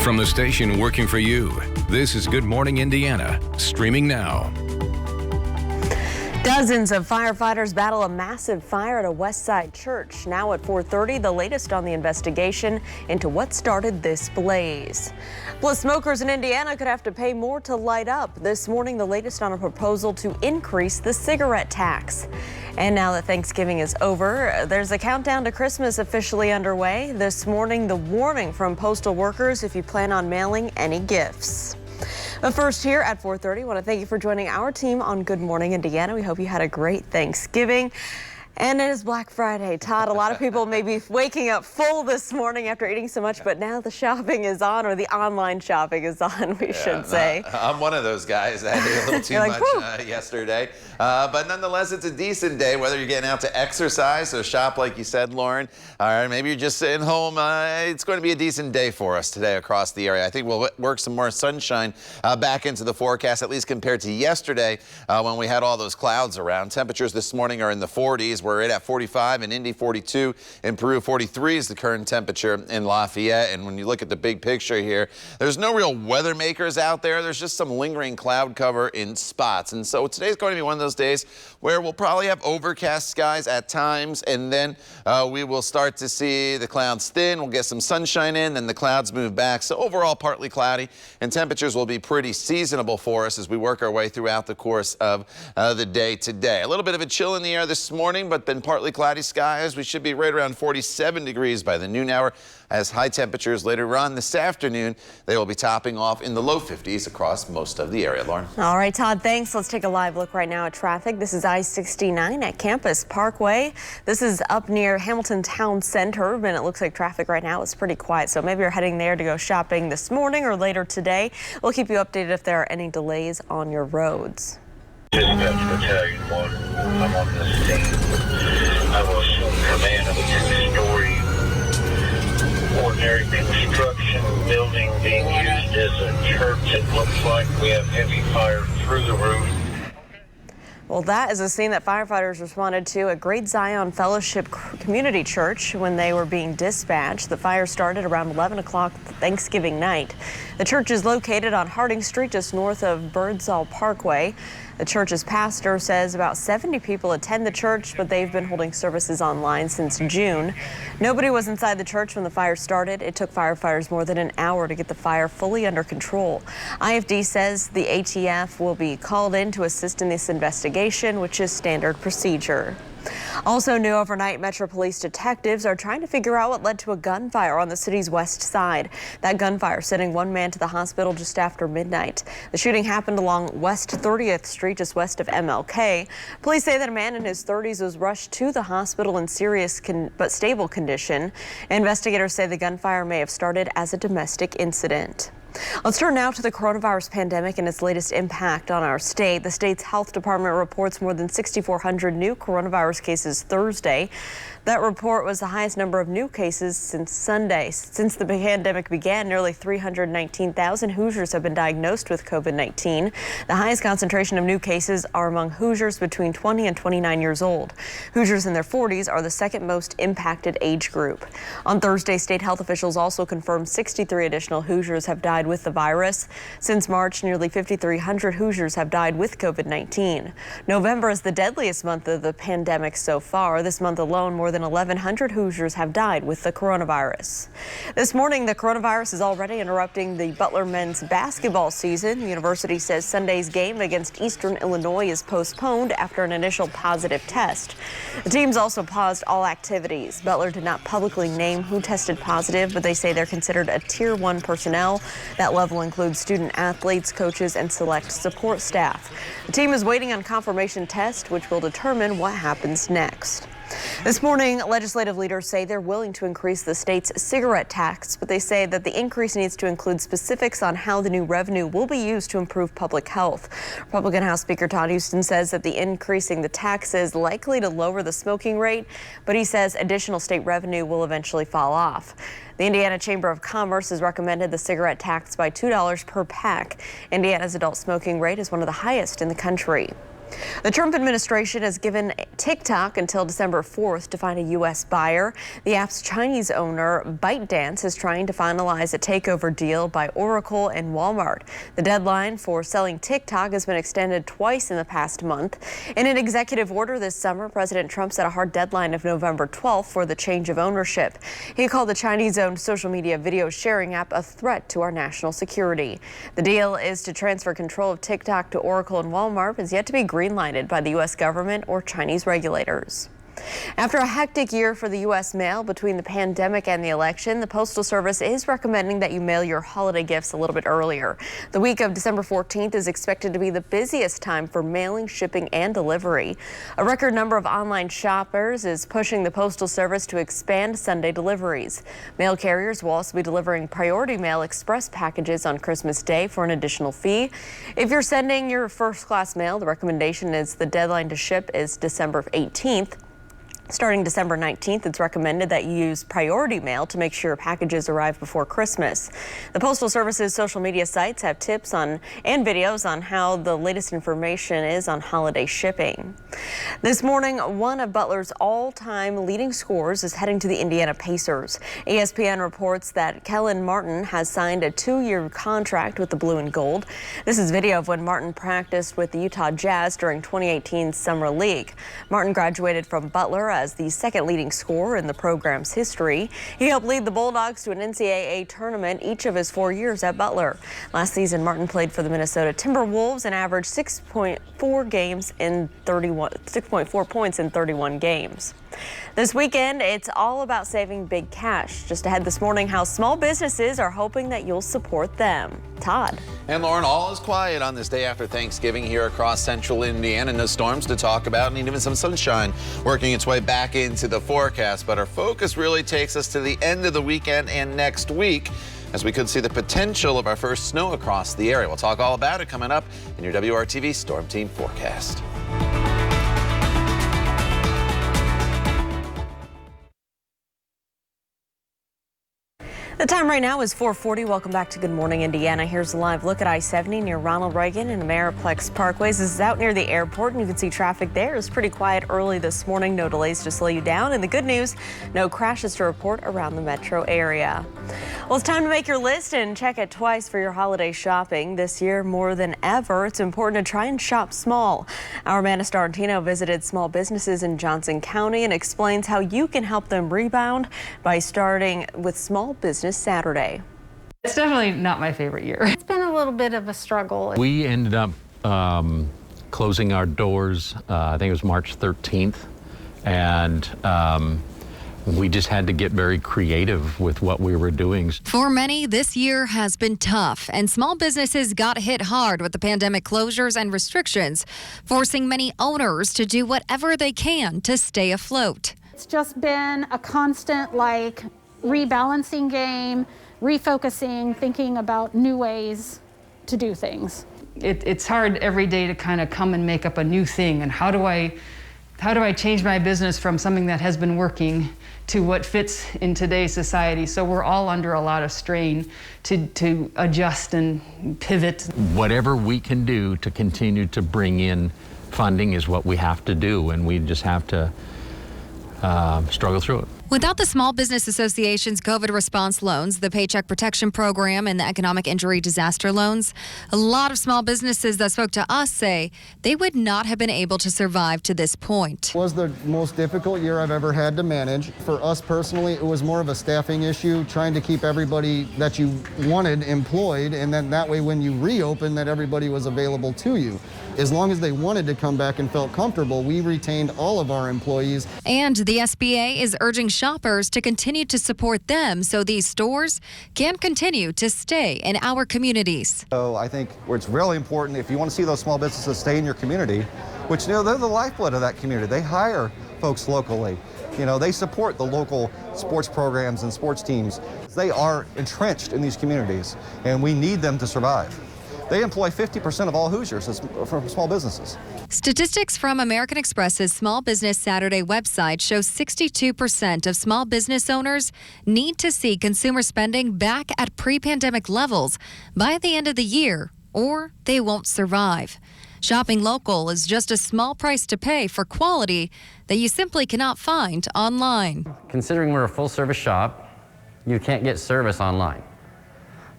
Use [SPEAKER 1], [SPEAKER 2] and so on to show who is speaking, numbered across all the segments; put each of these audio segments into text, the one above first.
[SPEAKER 1] From the station working for you, this is Good Morning Indiana, streaming now.
[SPEAKER 2] Dozens of firefighters battle a massive fire at a West Side church. Now at 4:30, the latest on the investigation into what started this blaze. Plus, smokers in Indiana could have to pay more to light up. This morning, the latest on a proposal to increase the cigarette tax. And now that Thanksgiving is over, there's a countdown to Christmas officially underway. This morning, the warning from postal workers if you plan on mailing any gifts. But first, here at 4:30, I want to thank you for joining our team on Good Morning Indiana. We hope you had a great Thanksgiving. And it is Black Friday. Todd, a lot of people may be waking up full this morning after eating so much, but now the shopping is on, or the online shopping is on, we should say.
[SPEAKER 3] I'm one of those guys. I ate a little too much yesterday. But nonetheless, it's a decent day, whether you're getting out to exercise or shop, like you said, Lauren, or maybe you're just sitting home. It's going to be a decent day for us today across the area. I think we'll work some more sunshine back into the forecast, at least compared to yesterday when we had all those clouds around. Temperatures this morning are in the 40s. We're right at 45 in Indy, 42 in Peru, 43 is the current temperature in Lafayette. And when you look at the big picture here, there's no real weather makers out there. There's just some lingering cloud cover in spots. And so today's going to be one of those days where we'll probably have overcast skies at times, and then we will start to see the clouds thin. We'll get some sunshine in, then the clouds move back. So overall, partly cloudy, and temperatures will be pretty seasonable for us as we work our way throughout the course of the day today. A little bit of a chill in the air this morning, but then partly cloudy skies. We should be right around 47 degrees by the noon hour, as high temperatures later on this afternoon, they will be topping off in the low 50s across most of the area. Lauren.
[SPEAKER 2] All right, Todd, thanks. Let's take a live look right now at traffic. This is I-69 at Campus Parkway. This is up near Hamilton Town Center, and it looks like traffic right now is pretty quiet. So maybe you're heading there to go shopping this morning or later today. We'll keep you updated if there are any delays on your roads.
[SPEAKER 4] Dispatch Battalion 1, I'm on the scene. I will assume command of a two-story ordinary construction building being used as a church. It looks like we have heavy fire through the roof.
[SPEAKER 2] Well, that is a scene that firefighters responded to at Great Zion Fellowship Community Church when they were being dispatched. The fire started around 11 o'clock Thanksgiving night. The church is located on Harding Street, just north of Birdsall Parkway. The church's pastor says about 70 people attend the church, but they've been holding services online since June. Nobody was inside the church when the fire started. It took firefighters more than an hour to get the fire fully under control. IFD says the ATF will be called in to assist in this investigation, which is standard procedure. Also new overnight, Metro Police detectives are trying to figure out what led to a gunfire on the city's west side. That gunfire sending one man to the hospital just after midnight. The shooting happened along West 30th Street, just west of MLK. Police say that a man in his 30s was rushed to the hospital in serious but stable condition. Investigators say the gunfire may have started as a domestic incident. Let's turn now to the coronavirus pandemic and its latest impact on our state. The state's health department reports more than 6,400 new coronavirus cases Thursday. That report was the highest number of new cases since Sunday. Since the pandemic began, nearly 319,000 Hoosiers have been diagnosed with COVID-19. The highest concentration of new cases are among Hoosiers between 20 and 29 years old. Hoosiers in their 40s are the second most impacted age group. On Thursday, state health officials also confirmed 63 additional Hoosiers have died with the virus. Since March, nearly 5,300 Hoosiers have died with COVID-19. November is the deadliest month of the pandemic so far. This month alone, more than 1,100 Hoosiers have died with the coronavirus. This morning, the coronavirus is already interrupting the Butler men's basketball season. The university says Sunday's game against Eastern Illinois is postponed after an initial positive test. The teams also paused all activities. Butler did not publicly name who tested positive, but they say they're considered a Tier 1 personnel. That level includes student athletes, coaches, and select support staff. The team is waiting on confirmation test, which will determine what happens next. This morning, legislative leaders say they're willing to increase the state's cigarette tax, but they say that the increase needs to include specifics on how the new revenue will be used to improve public health. Republican House Speaker Todd Huston says that the increasing the tax is likely to lower the smoking rate, but he says additional state revenue will eventually fall off. The Indiana Chamber of Commerce has recommended the cigarette tax by $2 per pack. Indiana's adult smoking rate is one of the highest in the country. The Trump administration has given TikTok until December 4th to find a U.S. buyer. The app's Chinese owner, ByteDance, is trying to finalize a takeover deal by Oracle and Walmart. The deadline for selling TikTok has been extended twice in the past month. In an executive order this summer, President Trump set a hard deadline of November 12th for the change of ownership. He called the Chinese-owned social media video sharing app a threat to our national security. The deal is to transfer control of TikTok to Oracle and Walmart, but is yet to be greenlighted by the U.S. government or Chinese regulators. After a hectic year for the U.S. mail between the pandemic and the election, the Postal Service is recommending that you mail your holiday gifts a little bit earlier. The week of December 14th is expected to be the busiest time for mailing, shipping, and delivery. A record number of online shoppers is pushing the Postal Service to expand Sunday deliveries. Mail carriers will also be delivering Priority Mail Express packages on Christmas Day for an additional fee. If you're sending your first-class mail, the recommendation is the deadline to ship is December 18th. Starting December 19th, it's recommended that you use Priority Mail to make sure your packages arrive before Christmas. The Postal Service's social media sites have tips on and videos on how the latest information is on holiday shipping. This morning, one of Butler's all-time leading scorers is heading to the Indiana Pacers. ESPN reports that Kellen Martin has signed a 2-year contract with the Blue and Gold. This is video of when Martin practiced with the Utah Jazz during 2018's Summer League. Martin graduated from Butler as the second leading scorer in the program's history. He helped lead the Bulldogs to an NCAA tournament each of his 4 years at Butler. Last season, Martin played for the Minnesota Timberwolves and averaged 6.4 points in 31 games. This weekend, it's all about saving big cash. Just ahead this morning, how small businesses are hoping that you'll support them. Todd.
[SPEAKER 3] And Lauren, all is quiet on this day after Thanksgiving here across central Indiana. No storms to talk about and even some sunshine working its way back into the forecast. But our focus really takes us to the end of the weekend and next week, as we could see the potential of our first snow across the area. We'll talk all about it coming up in your WRTV Storm Team forecast.
[SPEAKER 2] The time right now is 4:40. Welcome back to Good Morning Indiana. Here's a live look at I-70 near Ronald Reagan and Ameriplex Parkways. This is out near the airport, and you can see traffic there is pretty quiet early this morning. No delays to slow you down. And the good news, no crashes to report around the metro area. Well, it's time to make your list and check it twice for your holiday shopping. This year, more than ever, it's important to try and shop small. Our Amanda Starantino visited small businesses in Johnson County and explains how you can help them rebound by starting with Small Business Saturday.
[SPEAKER 5] It's definitely not my favorite year.
[SPEAKER 6] It's been a little bit of a struggle.
[SPEAKER 7] We ended up closing our doors, I think it was March 13th, and we just had to get very creative with what we were doing.
[SPEAKER 8] For many, this year has been tough, and small businesses got hit hard with the pandemic closures and restrictions, forcing many owners to do whatever they can to stay afloat.
[SPEAKER 6] It's just been a constant, rebalancing game, refocusing, thinking about new ways to do things.
[SPEAKER 5] It's hard every day to kind of come and make up a new thing, and how do I change my business from something that has been working to what fits in today's society. So we're all under a lot of strain to adjust and pivot.
[SPEAKER 7] Whatever we can do to continue to bring in funding is what we have to do, and we just have to struggle through it.
[SPEAKER 8] Without the Small Business Association's COVID response loans, the Paycheck Protection Program, and the Economic Injury Disaster loans, a lot of small businesses that spoke to us say they would not have been able to survive to this point.
[SPEAKER 9] It was the most difficult year I've ever had to manage. For us personally, it was more of a staffing issue, trying to keep everybody that you wanted employed, and then that way when you reopen, that everybody was available to you. As long as they wanted to come back and felt comfortable, we retained all of our employees.
[SPEAKER 8] And the SBA is urging shoppers to continue to support them so these stores can continue to stay in our communities.
[SPEAKER 10] So I think it's really important, if you want to see those small businesses stay in your community, which, they're the lifeblood of that community. They hire folks locally. They support the local sports programs and sports teams. They are entrenched in these communities, and we need them to survive. They employ 50% of all Hoosiers from small businesses.
[SPEAKER 8] Statistics from American Express's Small Business Saturday website show 62% of small business owners need to see consumer spending back at pre-pandemic levels by the end of the year, or they won't survive. Shopping local is just a small price to pay for quality that you simply cannot find online.
[SPEAKER 11] Considering we're a full-service shop, you can't get service online.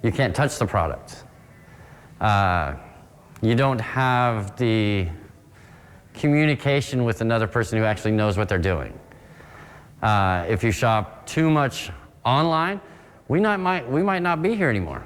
[SPEAKER 11] You can't touch the product. You don't have the communication with another person who actually knows what they're doing. If you shop too much online, we might not be here anymore.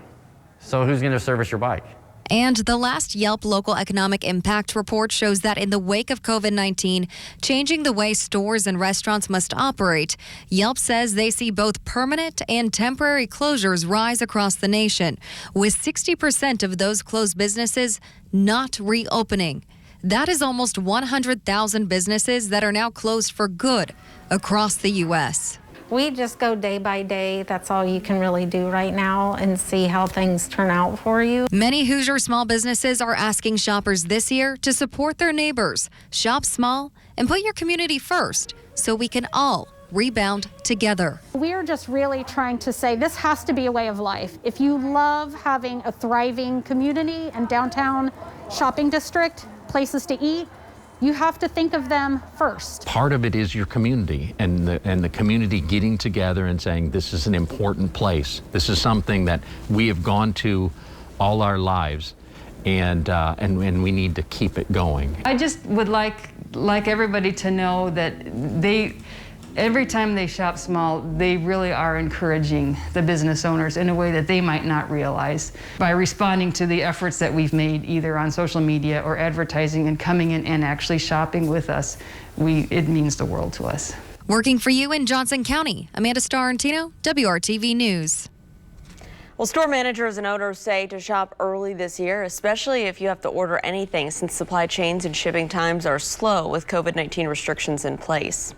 [SPEAKER 11] So who's going to service your bike?
[SPEAKER 8] And the last Yelp Local Economic Impact Report shows that in the wake of COVID-19, changing the way stores and restaurants must operate, Yelp says they see both permanent and temporary closures rise across the nation, with 60% of those closed businesses not reopening. That is almost 100,000 businesses that are now closed for good across the U.S.
[SPEAKER 12] We just go day by day. That's all you can really do right now and see how things turn out for you.
[SPEAKER 8] Many Hoosier small businesses are asking shoppers this year to support their neighbors, shop small, and put your community first so we can all rebound together.
[SPEAKER 6] We are just really trying to say this has to be a way of life. If you love having a thriving community and downtown shopping district, places to eat, you have to think of them first.
[SPEAKER 7] Part of it is your community and the community getting together and saying this is an important place. This is something that we have gone to all our lives, and we need to keep it going.
[SPEAKER 5] I just would like everybody to know that every time they shop small, they really are encouraging the business owners in a way that they might not realize. By responding to the efforts that we've made either on social media or advertising and coming in and actually shopping with us, it means the world to us.
[SPEAKER 8] Working for you in Johnson County, Amanda Starrentino, WRTV News.
[SPEAKER 2] Well, store managers and owners say to shop early this year, especially if you have to order anything since supply chains and shipping times are slow with COVID-19 restrictions in place.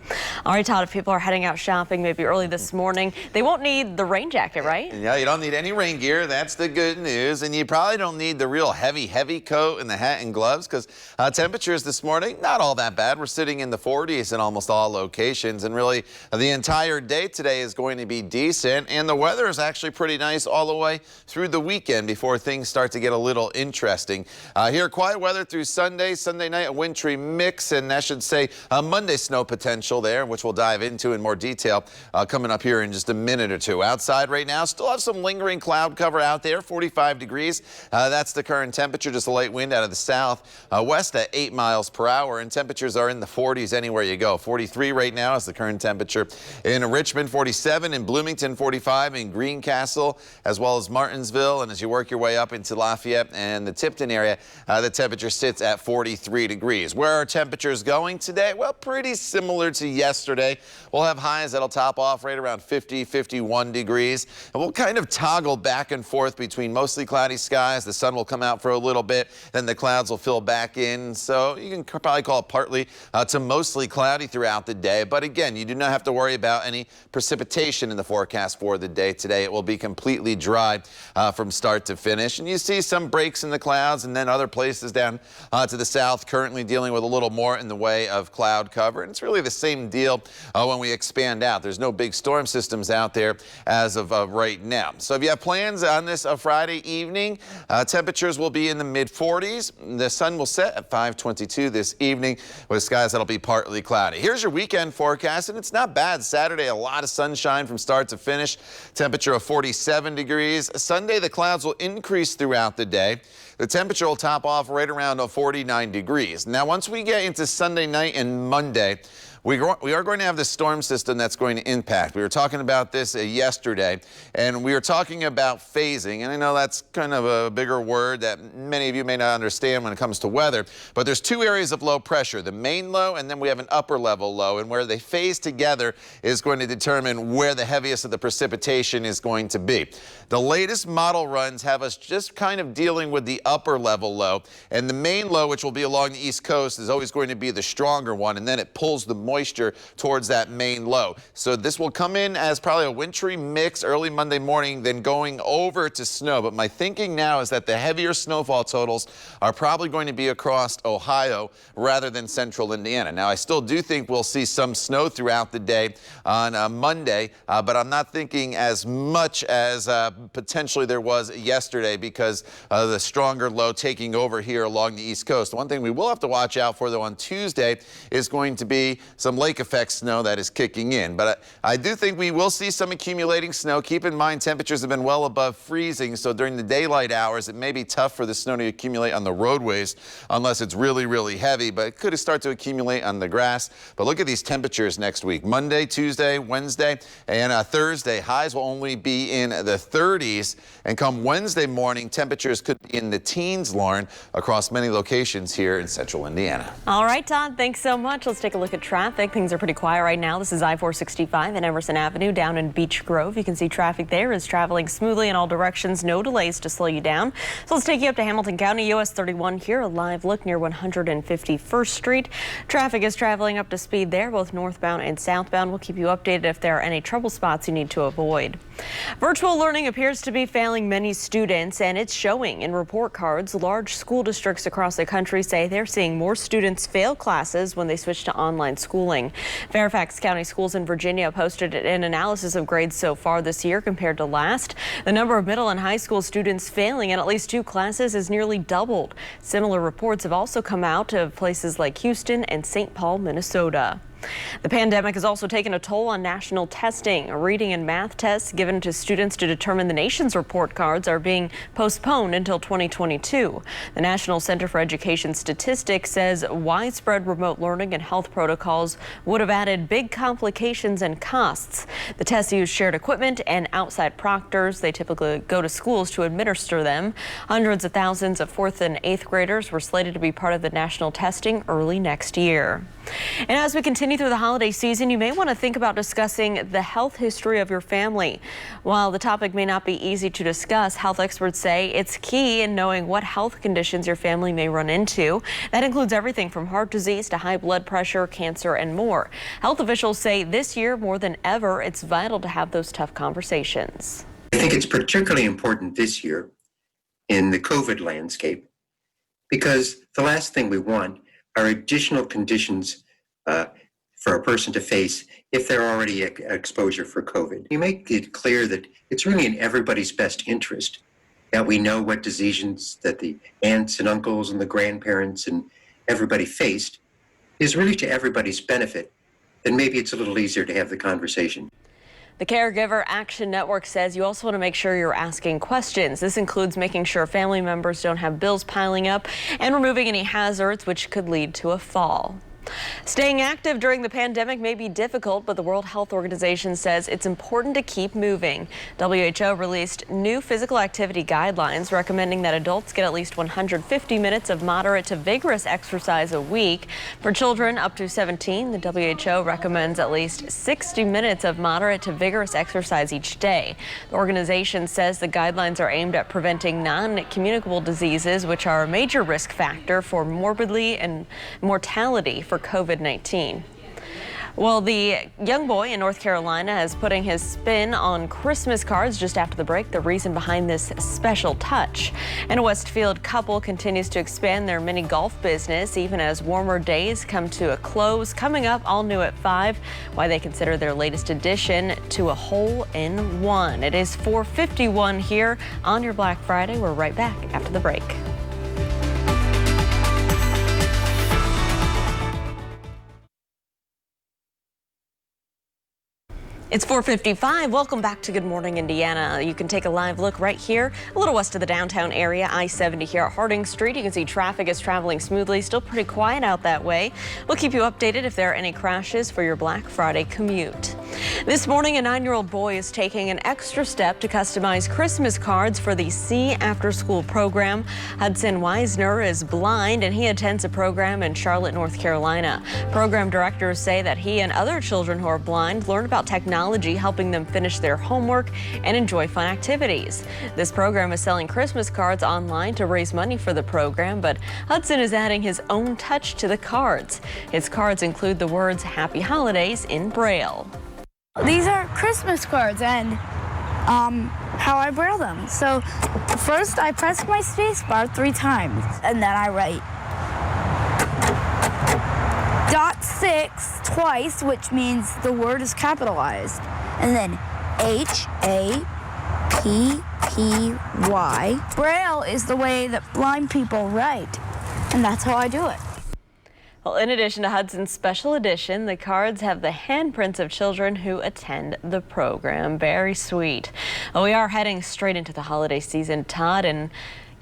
[SPEAKER 2] All right, Todd, if people are heading out shopping maybe early this morning, they won't need the rain jacket, right?
[SPEAKER 3] Yeah, you don't need any rain gear. That's the good news. And you probably don't need the real heavy coat and the hat and gloves because temperatures this morning, not all that bad. We're sitting in the 40s in almost all locations. And really, the entire day today is going to be decent. And the weather is actually pretty nice all the way through the weekend before things start to get a little interesting. Here, quiet weather through Sunday night, a wintry mix, and I should say Monday snow potential there, which we'll dive into in more detail coming up here in just a minute or two. Outside right now, still have some lingering cloud cover out there, 45 degrees. That's the current temperature, just a light wind out of the south, west at 8 miles per hour, and temperatures are in the 40s anywhere you go. 43 right now is the current temperature in Richmond, 47 in Bloomington, 45 in Greencastle, as well as Martinsville, and as you work your way up into Lafayette and the Tipton area, the temperature sits at 43 degrees. Where are temperatures going today? Well, pretty similar to yesterday. We'll have highs that'll top off right around 50, 51 degrees, and we'll kind of toggle back and forth between mostly cloudy skies. The sun will come out for a little bit, then the clouds will fill back in, so you can probably call it partly to mostly cloudy throughout the day. But again, you do not have to worry about any precipitation in the forecast for the day today. It will be completely dry from start to finish, and you see some breaks in the clouds, and then other places down to the south currently dealing with a little more in the way of cloud cover. And it's really the same deal when we expand out. There's no big storm systems out there as of right now. So if you have plans on this Friday evening, temperatures will be in the mid-40s. The sun will set at 5:22 this evening with skies that'll be partly cloudy. Here's your weekend forecast, and it's not bad. Saturday, a lot of sunshine from start to finish. Temperature of 47 degrees. Sunday, the clouds will increase throughout the day. The temperature will top off right around 49 degrees. Now, once we get into Sunday night and Monday, we are going to have this storm system that's going to impact. We were talking about this yesterday, and we were talking about phasing. And I know that's kind of a bigger word that many of you may not understand when it comes to weather, but there's two areas of low pressure, the main low, and then we have an upper level low, and where they phase together is going to determine where the heaviest of the precipitation is going to be. The latest model runs have us just kind of dealing with the upper level low, and the main low, which will be along the East Coast, is always going to be the stronger one, and then it pulls the moisture towards that main low. So this will come in as probably a wintry mix early Monday morning, then going over to snow. But my thinking now is that the heavier snowfall totals are probably going to be across Ohio rather than central Indiana. Now, I still do think we'll see some snow throughout the day on Monday, but I'm not thinking as much as potentially there was yesterday because of the stronger low taking over here along the East Coast. One thing we will have to watch out for, though, on Tuesday is going to be some lake effect snow that is kicking in. But I do think we will see some accumulating snow. Keep in mind, temperatures have been well above freezing, so during the daylight hours, it may be tough for the snow to accumulate on the roadways unless it's really, really heavy, but it could start to accumulate on the grass. But look at these temperatures next week. Monday, Tuesday, Wednesday, and Thursday, highs will only be in the 30s. And come Wednesday morning, temperatures could be in the teens, Lauren, across many locations here in central Indiana.
[SPEAKER 2] All right, Todd, thanks so much. Let's take a look at traffic. Things are pretty quiet right now. This is I-465 and Emerson Avenue down in Beech Grove. You can see traffic there is traveling smoothly in all directions. No delays to slow you down. So let's take you up to Hamilton County, US 31 here. A live look near 151st Street. Traffic is traveling up to speed there, both northbound and southbound. We'll keep you updated if there are any trouble spots you need to avoid. Virtual learning appears to be failing many students, and it's showing in report cards. Large school districts across the country say they're seeing more students fail classes when they switch to online schooling. Fairfax County Schools in Virginia posted an analysis of grades so far this year compared to last. The number of middle and high school students failing in at least 2 classes has nearly doubled. Similar reports have also come out of places like Houston and St. Paul, Minnesota. The pandemic has also taken a toll on national testing. Reading and math tests given to students to determine the nation's report cards are being postponed until 2022. The National Center for Education Statistics says widespread remote learning and health protocols would have added big complications and costs. The tests use shared equipment and outside proctors. They typically go to schools to administer them. Hundreds of thousands of 4th and 8th graders were slated to be part of the national testing early next year. And as we continue through the holiday season, you may want to think about discussing the health history of your family. While the topic may not be easy to discuss, health experts say it's key in knowing what health conditions your family may run into. That includes everything from heart disease to high blood pressure, cancer, and more. Health officials say this year, more than ever, it's vital to have those tough conversations.
[SPEAKER 13] I think it's particularly important this year in the COVID landscape because the last thing we want are additional conditions for a person to face if they're already exposure for COVID. You make it clear that it's really in everybody's best interest that we know what diseases that the aunts and uncles and the grandparents and everybody faced is really to everybody's benefit. Then maybe it's a little easier to have the conversation.
[SPEAKER 2] The Caregiver Action Network says you also want to make sure you're asking questions. This includes making sure family members don't have bills piling up and removing any hazards which could lead to a fall. Staying active during the pandemic may be difficult, but the World Health Organization says it's important to keep moving. WHO released new physical activity guidelines recommending that adults get at least 150 minutes of moderate to vigorous exercise a week. For children up to 17, the WHO recommends at least 60 minutes of moderate to vigorous exercise each day. The organization says the guidelines are aimed at preventing non-communicable diseases, which are a major risk factor for morbidity and mortality for COVID-19. Well, the young boy in North Carolina is putting his spin on Christmas cards. Just after the break, the reason behind this special touch. And a Westfield couple continues to expand their mini golf business even as warmer days come to a close. Coming up, all new at 5, why they consider their latest addition to a hole-in-one. It is 4:51 here on your Black Friday. We're right back after the break. It's 4:55. Welcome back to Good Morning Indiana. You can take a live look right here, a little west of the downtown area, I-70 here at Harding Street. You can see traffic is traveling smoothly, still pretty quiet out that way. We'll keep you updated if there are any crashes for your Black Friday commute. This morning, a 9-year-old boy is taking an extra step to customize Christmas cards for the See After School program. Hudson Weisner is blind, and he attends a program in Charlotte, North Carolina. Program directors say that he and other children who are blind learn about technology, helping them finish their homework and enjoy fun activities. This program is selling Christmas cards online to raise money for the program, but Hudson is adding his own touch to the cards. His cards include the words Happy Holidays in Braille.
[SPEAKER 14] These are Christmas cards and how I braille them. So first I press my space bar 3 times and then I write .6 twice, which means the word is capitalized. And then HAPPY. Braille is the way that blind people write, and that's how I do it.
[SPEAKER 2] Well, in addition to Hudson's special edition, the cards have the handprints of children who attend the program. Very sweet. Well, we are heading straight into the holiday season, Todd, and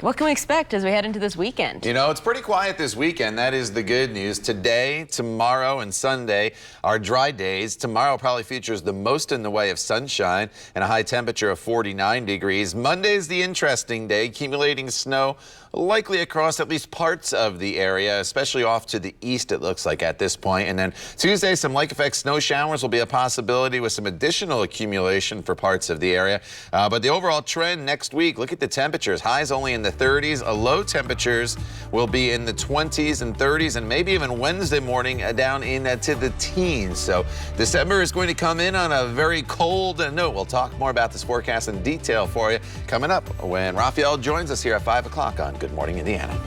[SPEAKER 2] what can we expect as we head into this weekend?
[SPEAKER 3] You know, it's pretty quiet this weekend. That is the good news. Today, tomorrow, and Sunday are dry days. Tomorrow probably features the most in the way of sunshine and a high temperature of 49 degrees. Monday is the interesting day, accumulating snow likely across at least parts of the area, especially off to the east, it looks like at this point. And then Tuesday, some lake effect snow showers will be a possibility with some additional accumulation for parts of the area. But the overall trend next week, look at the temperatures. Highs only in the 30s. Low temperatures will be in the 20s and 30s, and maybe even Wednesday morning down into the teens. So December is going to come in on a very cold note. We'll talk more about this forecast in detail for you coming up when Raphael joins us here at 5 o'clock on Good Morning Indiana.